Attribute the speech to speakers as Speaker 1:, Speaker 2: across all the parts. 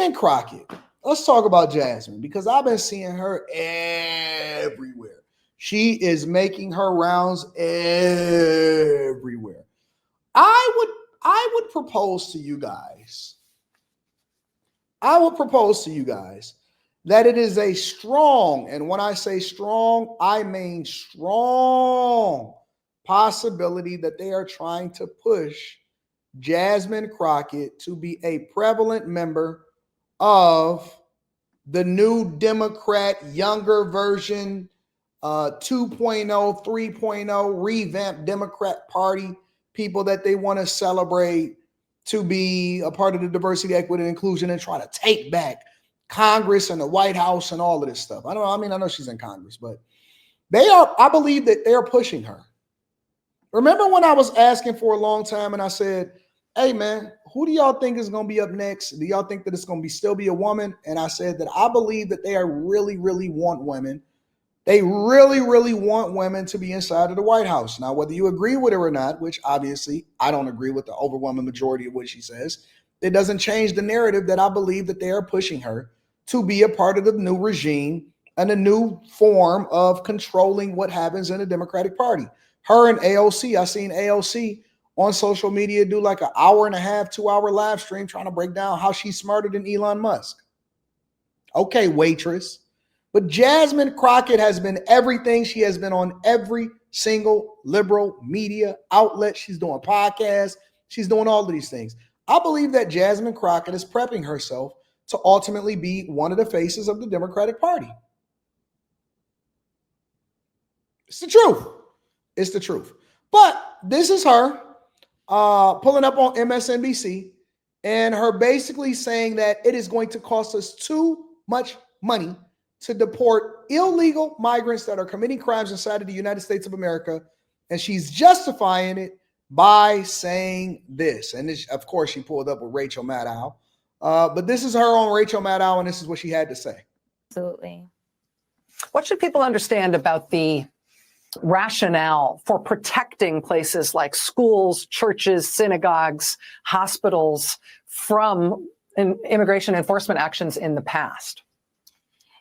Speaker 1: Jasmine Crockett. Let's talk about Jasmine because I've been seeing her everywhere. She is making her rounds everywhere. I would propose to you guys. That it is a strong, and when I say strong, I mean strong possibility that they are trying to push Jasmine Crockett to be a prevalent member of the new Democrat, younger version, 2.0, 3.0 revamped Democrat Party, people that they want to celebrate to be a part of the diversity, equity, and inclusion and try to take back Congress and the White House and all of this stuff. I know she's in Congress, but I believe that they're pushing her. Remember when I was asking for a long time and I said, hey man, who do y'all think is going to be up next? Do y'all think that it's going to still be a woman? And I said that I believe that they really want women. They really want women to be inside of the White House. Now, whether you agree with her or not, which obviously I don't agree with the overwhelming majority of what she says, it doesn't change the narrative that I believe that they are pushing her to be a part of the new regime and a new form of controlling what happens in the Democratic Party. Her and AOC, I seen AOC on social media do like an hour and a half, 2-hour live stream trying to break down how she's smarter than Elon Musk. Okay, waitress. But Jasmine Crockett has been everything. She has been on every single liberal media outlet. She's doing podcasts. She's doing all of these things. I believe that Jasmine Crockett is prepping herself to ultimately be one of the faces of the Democratic Party. It's the truth. It's the truth. But this is her pulling up on MSNBC and her basically saying that it is going to cost us too much money to deport illegal migrants that are committing crimes inside of the United States of America. And she's justifying it by saying this. And this, of course, she pulled up with Rachel Maddow. But this is her on Rachel Maddow, and this is what she had to say.
Speaker 2: Absolutely.
Speaker 3: What should people understand about the rationale for protecting places like schools, churches, synagogues, hospitals from immigration enforcement actions in the past?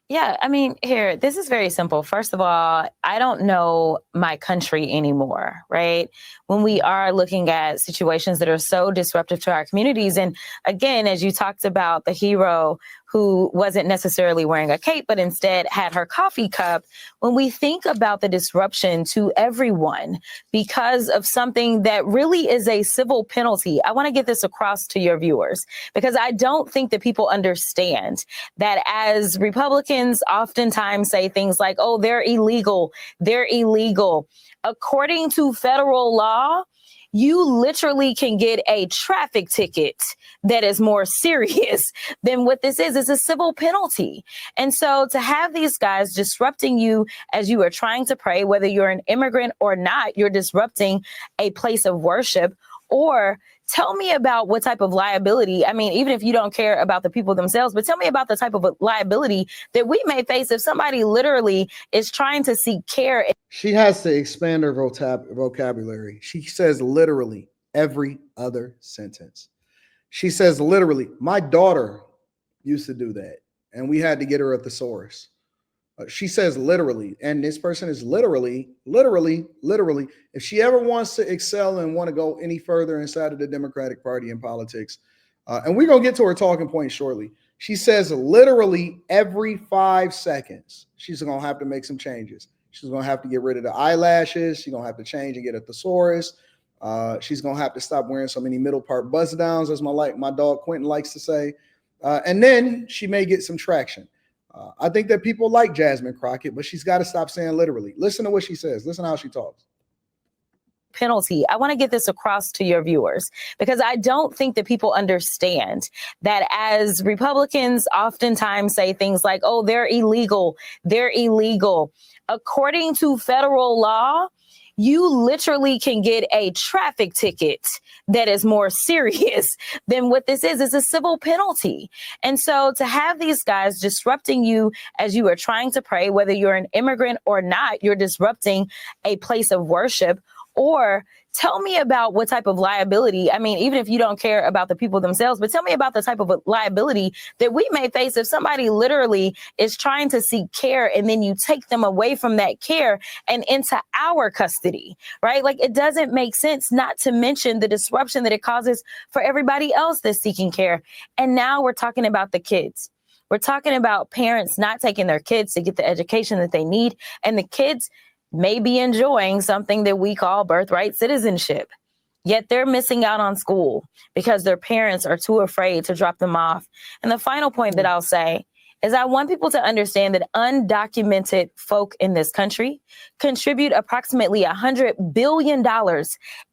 Speaker 2: Yeah, I mean, this is very simple. First of all, I don't know my country anymore, right? When we are looking at situations that are so disruptive to our communities. And again, as you talked about the hero who wasn't necessarily wearing a cape, but instead had her coffee cup. When we think about the disruption to everyone because of something that really is a civil penalty, I want to get this across to your viewers, because I don't think that people understand that as Republicans oftentimes say things like, oh, they're illegal. According to federal law, you literally can get a traffic ticket that is more serious than what this is. It's a civil penalty. And so to have these guys disrupting you as you are trying to pray, whether you're an immigrant or not, you're disrupting a place of worship. Or tell me about what type of liability. I mean, even if you don't care about the people themselves, but tell me about the type of liability that we may face if somebody literally is trying to seek care.
Speaker 1: She has to expand her vocabulary. She says literally every other sentence. She says literally, my daughter used to do that, and we had to get her a thesaurus. She says literally, and this person is literally. If she ever wants to excel and want to go any further inside of the Democratic Party in politics, and we're going to get to her talking point shortly. She says literally every 5 seconds, she's going to have to make some changes. She's going to have to get rid of the eyelashes. She's going to have to change and get a thesaurus. She's going to have to stop wearing so many middle part buzz downs, as my dog Quentin likes to say. And then she may get some traction. I think that people like Jasmine Crockett, but she's got to stop saying literally. Listen to what she says. Listen to how she talks.
Speaker 2: Penalty. I want to get this across to your viewers, because I don't think that people understand that as Republicans oftentimes say things like, oh, they're illegal. According to federal law, you literally can get a traffic ticket that is more serious than what this is. It's a civil penalty. And so to have these guys disrupting you as you are trying to pray, whether you're an immigrant or not, you're disrupting a place of worship. Or Tell me about what type of liability. I mean, even if you don't care about the people themselves, but tell me about the type of liability that we may face if somebody literally is trying to seek care and then you take them away from that care and into our custody, right? Like, it doesn't make sense, not to mention the disruption that it causes for everybody else that's seeking care. And now we're talking about the kids. We're talking about parents not taking their kids to get the education that they need, and the kids may be enjoying something that we call birthright citizenship, yet they're missing out on school because their parents are too afraid to drop them off. And the final point that I'll say is I want people to understand that undocumented folk in this country contribute approximately $100 billion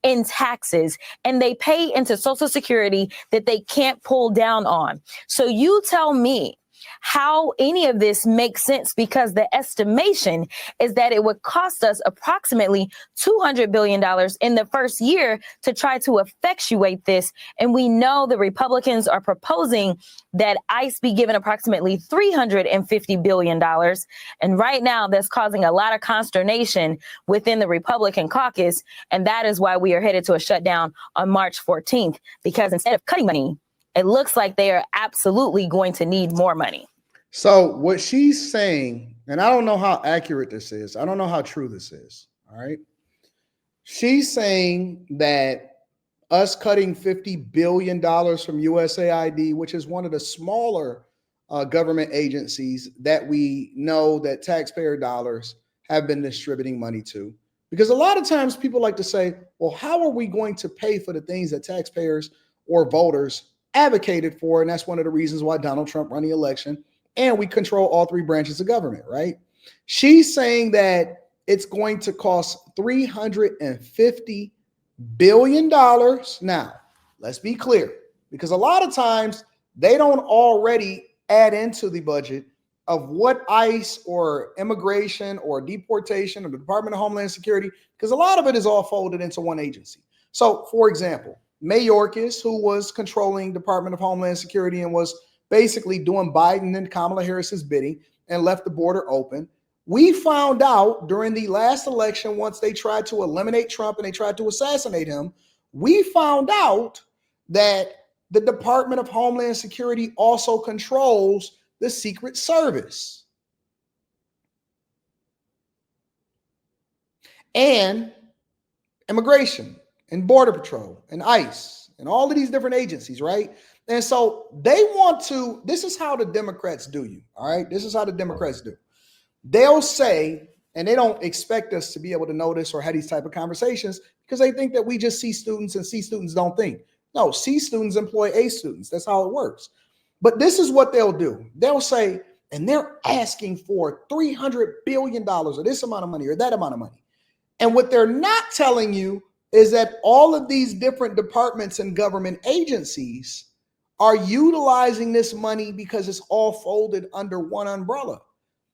Speaker 2: in taxes, and they pay into Social Security that they can't pull down on. So you tell me how any of this makes sense, because the estimation is that it would cost us approximately $200 billion in the first year to try to effectuate this. And we know the Republicans are proposing that ICE be given approximately $350 billion. And right now that's causing a lot of consternation within the Republican caucus. And that is why we are headed to a shutdown on March 14th, because instead of cutting money, it looks like they are absolutely going to need more money.
Speaker 1: So what she's saying, and I don't know how accurate this is, I don't know how true this is, all right? She's saying that us cutting $50 billion from USAID, which is one of the smaller government agencies that we know that taxpayer dollars have been distributing money to. Because a lot of times people like to say, well, how are we going to pay for the things that taxpayers or voters advocated for? And that's one of the reasons why Donald Trump won the election. And we control all three branches of government, right? She's saying that it's going to cost $350 billion. Now, let's be clear, because a lot of times they don't already add into the budget of what ICE or immigration or deportation or the Department of Homeland Security, because a lot of it is all folded into one agency. So, for example, Mayorkas, who was controlling Department of Homeland Security and was basically doing Biden and Kamala Harris's bidding and left the border open. We found out during the last election, once they tried to eliminate Trump and they tried to assassinate him, we found out that the Department of Homeland Security also controls the Secret Service and immigration and Border Patrol and ICE and all of these different agencies, right? And so they want to, this is how the Democrats do you, all right? This is how the Democrats do. They'll say, and they don't expect us to be able to know this or have these type of conversations because they think that we just C students and C students don't think. No, C students employ A students. That's how it works. But this is what they'll do. They'll say, and they're asking for $300 billion or this amount of money or that amount of money. And what they're not telling you is that all of these different departments and government agencies are utilizing this money because it's all folded under one umbrella.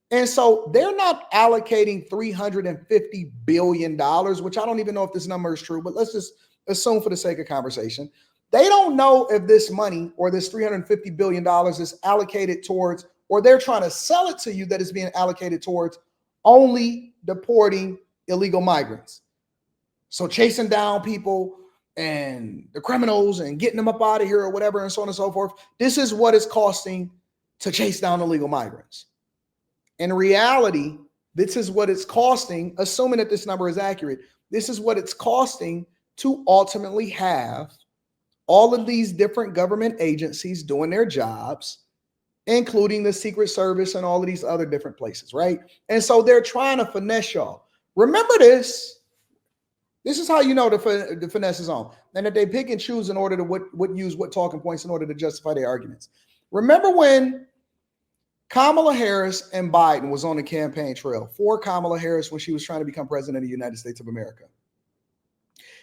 Speaker 1: And so they're not allocating $350 billion, which I don't even know if this number is true, but let's just assume for the sake of conversation. They don't know if this money or this $350 billion is allocated towards, or they're trying to sell it to you that is being allocated towards only deporting illegal migrants. So chasing down people and the criminals and getting them up out of here or whatever and so on and so forth. This is what it's costing to chase down illegal migrants. In reality, this is what it's costing, assuming that this number is accurate. This is what it's costing to ultimately have all of these different government agencies doing their jobs, including the Secret Service and all of these other different places, right? And so they're trying to finesse y'all. Remember this. This is how you know the finesse is on, and that they pick and choose in order to use what talking points in order to justify their arguments. Remember when Kamala Harris and Biden was on the campaign trail for Kamala Harris when she was trying to become president of the United States of America.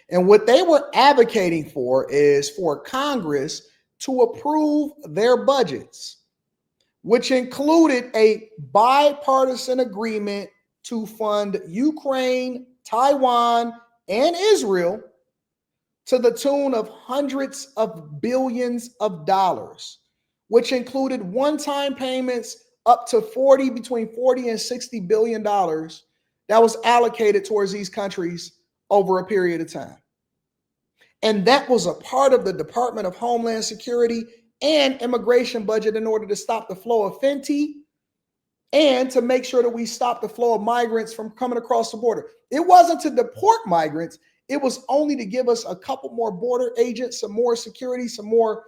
Speaker 1: And what they were advocating for is for Congress to approve their budgets, which included a bipartisan agreement to fund Ukraine, Taiwan, and Israel to the tune of hundreds of billions of dollars, which included one-time payments up to between 40 and 60 billion dollars that was allocated towards these countries over a period of time. And that was a part of the Department of Homeland Security and immigration budget in order to stop the flow of fentanyl and to make sure that we stop the flow of migrants from coming across the border. It wasn't to deport migrants. It was only to give us a couple more border agents, some more security, some more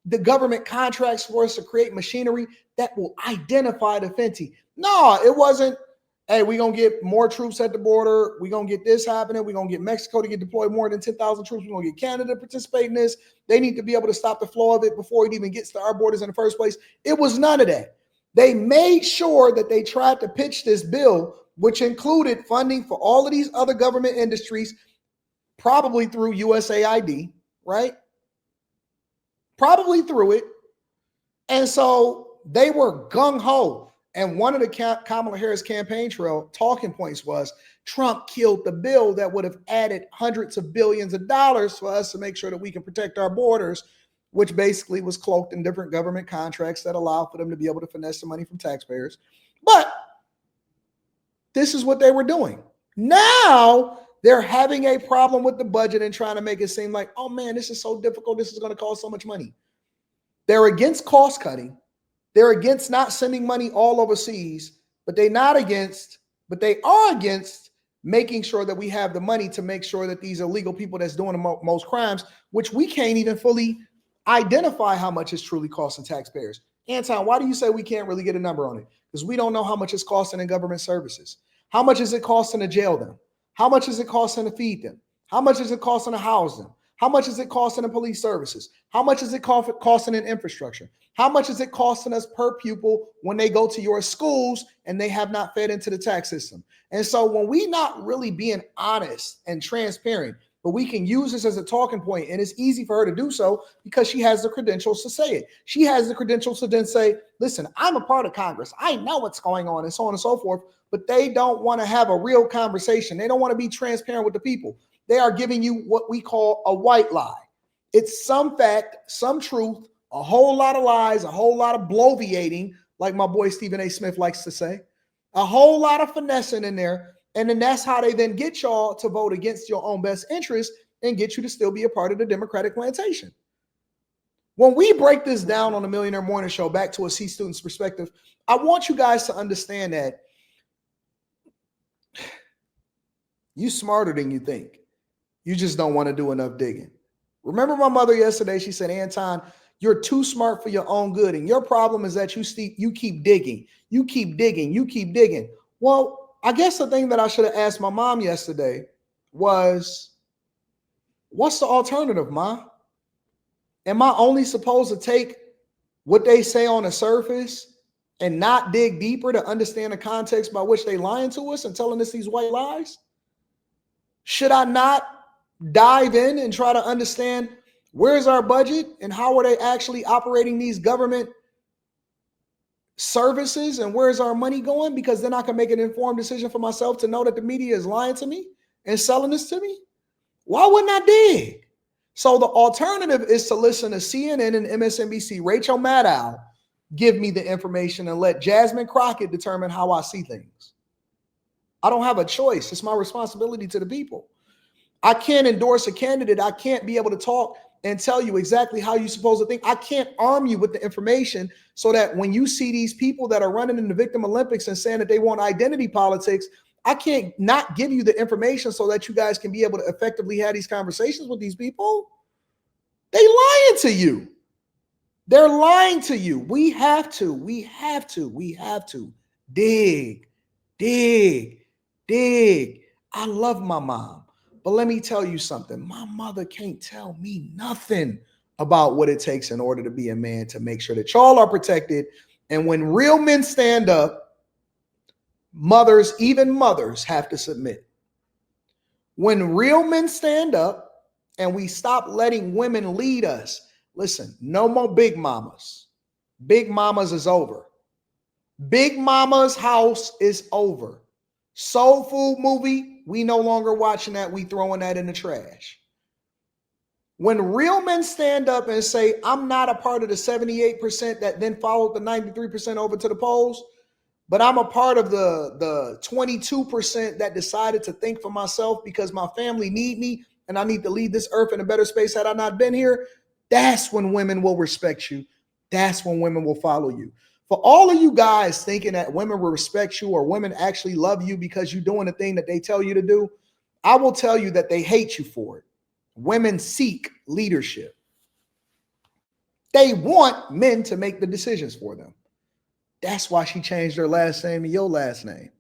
Speaker 1: the government contracts for us to create machinery that will identify the fentanyl. No, it wasn't, hey, we're going to get more troops at the border. We're going to get this happening. We're going to get Mexico to get deployed more than 10,000 troops. We're going to get Canada to participate in this. They need to be able to stop the flow of it before it even gets to our borders in the first place. It was none of that. They made sure that they tried to pitch this bill, which included funding for all of these other government industries, probably through USAID, right? Probably through it. And so they were gung-ho. And one of the Kamala Harris campaign trail talking points was Trump killed the bill that would have added hundreds of billions of dollars for us to make sure that we can protect our borders, which basically was cloaked in different government contracts that allow for them to be able to finesse the money from taxpayers. But this is what they were doing. Now they're having a problem with the budget and trying to make it seem like, oh man, this is so difficult. This is going to cost so much money. They're against cost cutting. They're against not sending money all overseas, but they are against making sure that we have the money to make sure that these illegal people that's doing the most crimes, which we can't even fully identify how much it's truly costing taxpayers. Anton, why do you say we can't really get a number on it? Because we don't know how much it's costing in government services. How much is it costing to jail them? How much is it costing to feed them? How much is it costing to house them? How much is it costing in police services? How much is it costing in infrastructure? How much is it costing us per pupil when they go to your schools and they have not fed into the tax system? And so when we not really being honest and transparent, but we can use this as a talking point, and it's easy for her to do so because she has the credentials to say it. She has the credentials to then say, listen, I'm a part of Congress. I know what's going on and so on and so forth, but they don't want to have a real conversation. They don't want to be transparent with the people. They are giving you what we call a white lie. It's some fact, some truth, a whole lot of lies, a whole lot of bloviating, like my boy Stephen A. Smith likes to say, a whole lot of finessing in there. And then that's how they then get y'all to vote against your own best interest and get you to still be a part of the Democratic plantation. When we break this down on the Millionaire Morning Show back to a C student's perspective, I want you guys to understand that you're smarter than you think. You just don't want to do enough digging. Remember my mother yesterday, she said, Anton, you're too smart for your own good. And your problem is that you keep digging. You keep digging. You keep digging. Well, I guess the thing that I should have asked my mom yesterday was, what's the alternative, Ma? Am I only supposed to take what they say on the surface and not dig deeper to understand the context by which they lying to us and telling us these white lies? Should I not dive in and try to understand where's our budget and how are they actually operating these government services and where's our money going? Because then I can make an informed decision for myself to know that the media is lying to me and selling this to me. Why wouldn't I dig? So the alternative is to listen to CNN and MSNBC, Rachel Maddow, give me the information and let Jasmine Crockett determine how I see things. I don't have a choice. It's my responsibility to the people. I can't endorse a candidate. I can't be able to talk and tell you exactly how you're supposed to think. I can't arm you with the information so that when you see these people that are running in the victim Olympics and saying that they want identity politics, I can't not give you the information so that you guys can be able to effectively have these conversations with these people. They lying to you. They're lying to you. We have to dig. I love my mom, but let me tell you something. My mother can't tell me nothing about what it takes in order to be a man to make sure that y'all are protected. And when real men stand up, mothers, even mothers, have to submit. When real men stand up and we stop letting women lead us, listen, no more big mamas. Big mamas is over. Big mama's house is over. Soul Food movie, we no longer watching that. We throwing that in the trash. When real men stand up and say, I'm not a part of the 78% that then followed the 93% over to the polls, but I'm a part of the 22% that decided to think for myself because my family need me and I need to leave this earth in a better space had I not been here, that's when women will respect you. That's when women will follow you. For all of you guys thinking that women will respect you or women actually love you because you're doing the thing that they tell you to do, I will tell you that they hate you for it. Women seek leadership. They want men to make the decisions for them. That's why she changed her last name to your last name.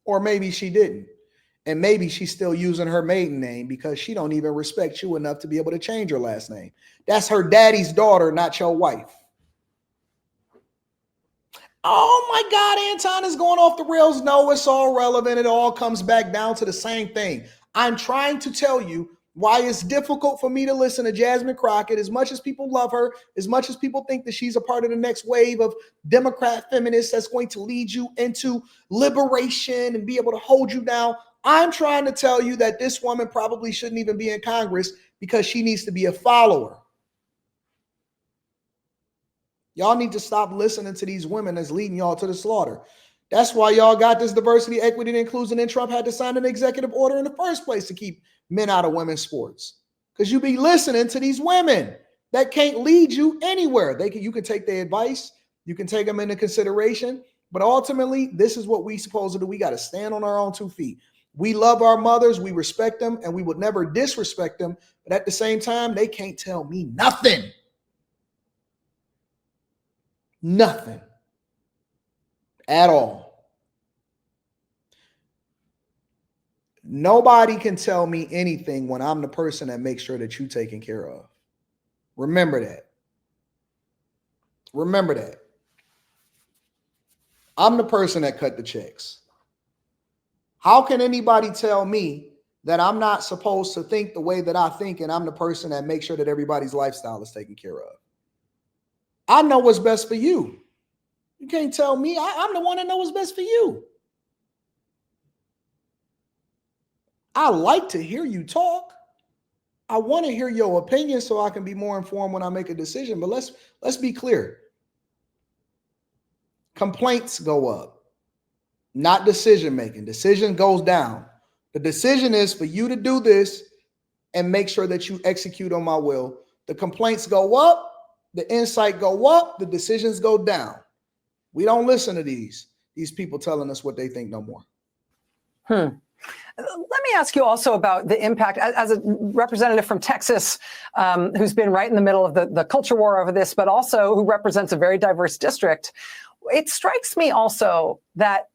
Speaker 1: Or maybe she didn't. And maybe she's still using her maiden name because she don't even respect you enough to be able to change her last name. That's her daddy's daughter, not your wife. Oh my God, Anton is going off the rails. No, it's all relevant. It all comes back down to the same thing. I'm trying to tell you why it's difficult for me to listen to Jasmine Crockett. As much as people love her, as much as people think that she's a part of the next wave of Democrat feminists that's going to lead you into liberation and be able to hold you down, I'm trying to tell you that this woman probably shouldn't even be in Congress because she needs to be a follower. Y'all need to stop listening to these women that's leading y'all to the slaughter. That's why y'all got this diversity, equity, and inclusion, and Trump had to sign an executive order in the first place to keep men out of women's sports. Because you be listening to these women that can't lead you anywhere. You can take their advice, you can take them into consideration, but ultimately, this is what we supposed to do. We got to stand on our own 2 feet. We love our mothers, we respect them, and we would never disrespect them. But at the same time, they can't tell me nothing. Nothing at all. Nobody can tell me anything when I'm the person that makes sure that you're taken care of. Remember that. Remember that. I'm the person that cut the checks. How can anybody tell me that I'm not supposed to think the way that I think and I'm the person that makes sure that everybody's lifestyle is taken care of? I know what's best for you. You can't tell me. I'm the one that knows what's best for you. I like to hear you talk. I want to hear your opinion so I can be more informed when I make a decision. But let's be clear. Complaints go up, not decision making. Decision goes down. The decision is for you to do this and make sure that you execute on my will. The complaints go up. The insight go up, the decisions go down. We don't listen to these people telling us what they think no more.
Speaker 3: Let me ask you also about the impact as a representative from Texas, who's been right in the middle of the culture war over this, but also who represents a very diverse district. It strikes me also that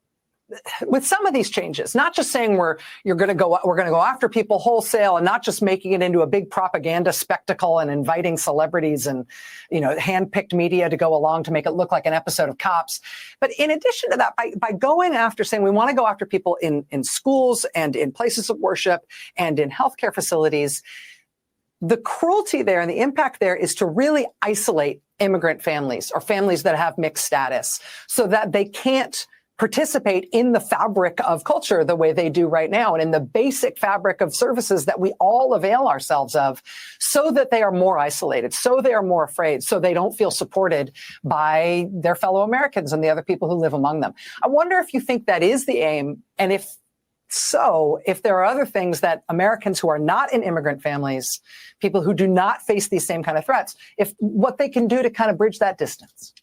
Speaker 3: with some of these changes, not just saying we're going to go after people wholesale and not just making it into a big propaganda spectacle and inviting celebrities and, handpicked media to go along to make it look like an episode of Cops. But in addition to that, by going after saying we want to go after people in schools and in places of worship and in healthcare facilities, the cruelty there and the impact there is to really isolate immigrant families or families that have mixed status so that they can't participate in the fabric of culture the way they do right now and in the basic fabric of services that we all avail ourselves of, so that they are more isolated, so they are more afraid, so they don't feel supported by their fellow Americans and the other people who live among them. I wonder if you think that is the aim, and if so, if there are other things that Americans who are not in immigrant families, people who do not face these same kind of threats, if what they can do to kind of bridge that distance.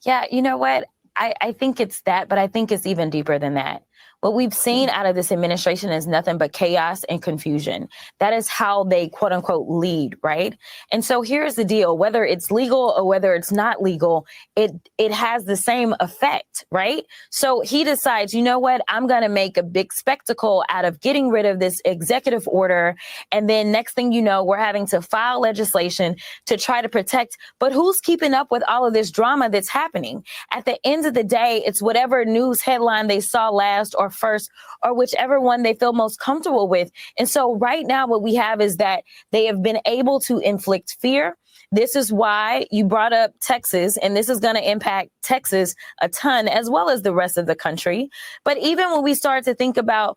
Speaker 2: Yeah, you know what? I think it's that, but I think it's even deeper than that. What we've seen out of this administration is nothing but chaos and confusion. That is how they, quote unquote, lead, right? And so here's the deal, whether it's legal or whether it's not legal, it has the same effect, right? So he decides, you know what, I'm going to make a big spectacle out of getting rid of this executive order. And then next thing you know, we're having to file legislation to try to protect. But who's keeping up with all of this drama that's happening? At the end of the day, it's whatever news headline they saw last or first, or whichever one they feel most comfortable with. And so right now what we have is that they have been able to inflict fear. This is why you brought up Texas, and this is going to impact Texas a ton, as well as the rest of the country. But even when we start to think about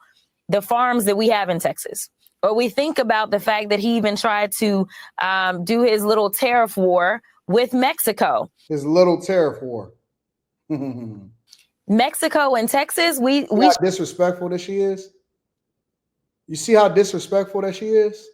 Speaker 2: the farms that we have in Texas, or we think about the fact that he even tried to do his little tariff war with Mexico.
Speaker 1: His little tariff war.
Speaker 2: Mexico and Texas, we
Speaker 1: how disrespectful that she is. You see how disrespectful that she is?